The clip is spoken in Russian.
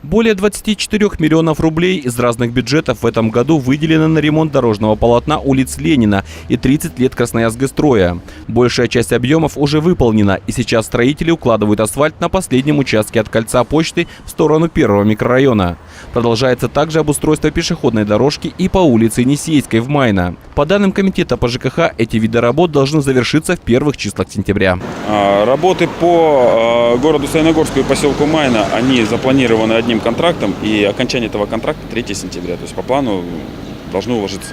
Более 24 миллионов рублей из разных бюджетов в этом году выделено на ремонт дорожного полотна улиц Ленина и 30 лет Красноярскстроя. Большая часть объемов уже выполнена, и сейчас строители укладывают асфальт на последнем участке от кольца почты в сторону первого микрорайона. Продолжается также обустройство пешеходной дорожки и по улице Енисейской в Майна. По данным комитета по ЖКХ, эти виды работ должны завершиться в первых числах сентября. Работы по городу Саяногорску и поселку Майна, они запланированы одним контрактом, и окончание этого контракта 3 сентября. То есть по плану должны уложиться.